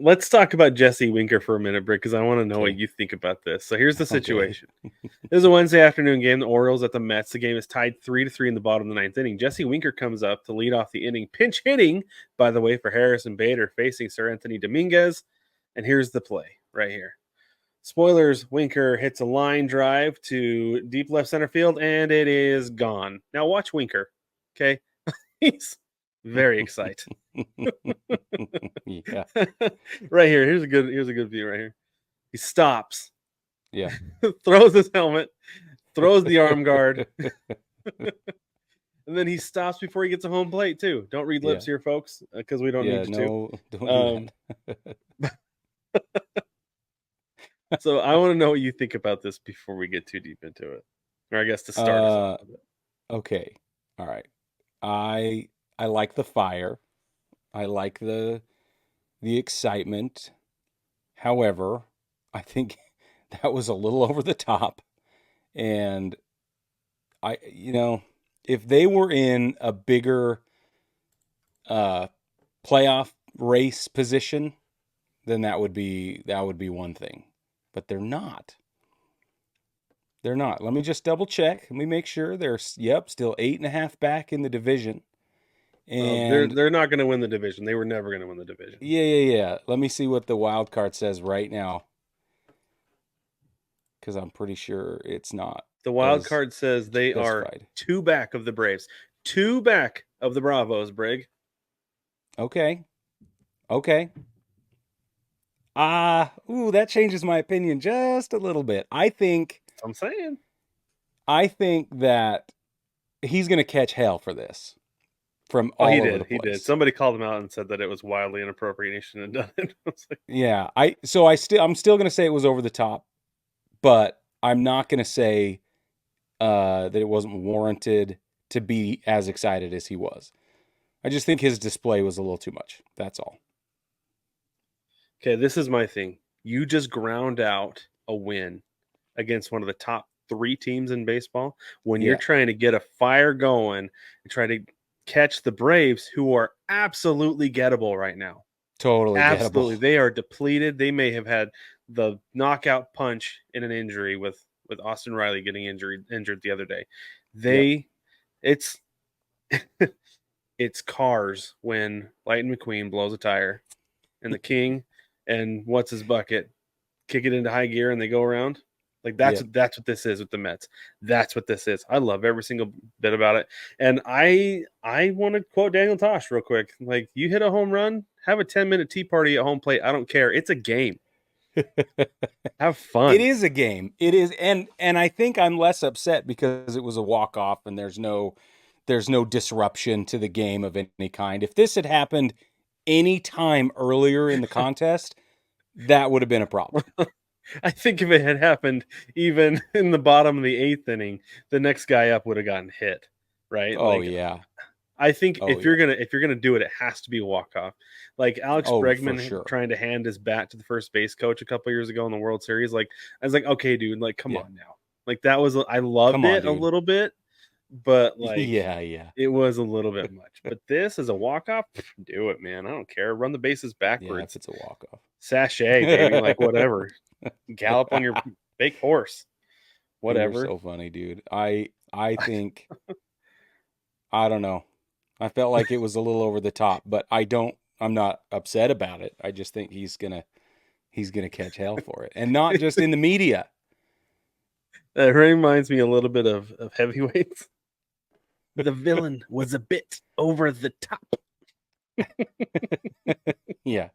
let's talk about Jesse Winker for a minute, Brick, because I want to know what Okay. you think about this. So here's the Okay. situation. This is a Wednesday afternoon game. The Orioles at the Mets. The game is tied 3-3 in the bottom of the ninth inning. Jesse Winker comes up to lead off the inning, pinch hitting, by the way, for Harrison Bader facing Sir Anthony Dominguez. And here's the play right here. Spoilers, Winker hits a line drive to deep left center field, and it is gone. Now watch Winker, okay? He's very excited. Yeah. Right here. Here's a good view right here. He stops, Yeah. throws his helmet, throws the arm guard, and then he stops before he gets a home plate too. Don't read lips Yeah. here, folks, because we don't Yeah. need you to. No, don't do Um, so I want to know what you think about this before we get too deep into it, or I guess to that. start us off with it. Okay. All right. I like the fire. I like the excitement. However, I think that was a little over the top. And if they were in a bigger uh playoff race position, then that would be one thing. But they're not. They're not. Let me just double check. Let me make sure they're still 8.5 back in the division. They're And they're not going to win the division. They were never going to win the division. yeah. Let me see what the wild card says right now, because I'm pretty sure it's not The wild as card says they are specified. two back of the Braves, two back of the Bravos, Brig. Okay. Okay. That changes my opinion just a little bit. I'm saying. I think that he's going to catch hell for this from Oh, he all over did. the He did. place. Somebody called him out and said that it was wildly inappropriate. And he shouldn't have done it. I was like, Yeah, I'm still going to say it was over the top, but I'm not going to say that it wasn't warranted to be as excited as he was. I just think his display was a little too much. That's all. okay, this is my thing. You just ground out a win against one of the top three teams in baseball when you're Yeah, trying to get a fire going and try to catch the Braves, who are absolutely gettable right now. totally gettable. Absolutely. They are depleted. They may have had the knockout punch in an injury with Austin Riley getting injured the other day. Yep. They it's it's cars when Lightning McQueen blows a tire and the King and what's his bucket kick it into high gear and they go around. Like that's Yep. that's what this is with the Mets. That's what this is. I love every single bit about it. And I want to quote Daniel Tosh real quick. Like, you hit a home run, have a 10-minute tea party at home plate. I don't care. It's a game. Have It fun. is a game. It is, and I think I'm less upset because it was a walk off and there's no disruption to the game of any kind. If this had happened any time earlier in the contest, that would have been a problem. I think if it had happened even in the bottom of the eighth inning, the next guy up would have gotten hit. Right? Oh Like, yeah. I think Oh if you're yeah. gonna do it, it has to be a walk off. Like Alex Oh, for Bregman sure. trying to hand his bat to the first base coach a couple years ago in the World Series. Like, I was like, okay, dude, like, come Yeah. on now. Like, that was, I loved Come on, it a dude. little bit, but like Yeah, yeah. it was a little bit much. But this is a walk off. Do it, man. I don't care. Run the bases Yeah, if backwards. it's a walk off. Sachet, baby. Like, whatever. Gallop on your fake horse. You're Whatever. so funny, dude. I think I don't know. I felt like it was a little over the top, but I'm not upset about it. I just think he's gonna catch hell for it. And not just in the media. That reminds me a little bit of heavyweights. The villain was a bit over the top. Yeah.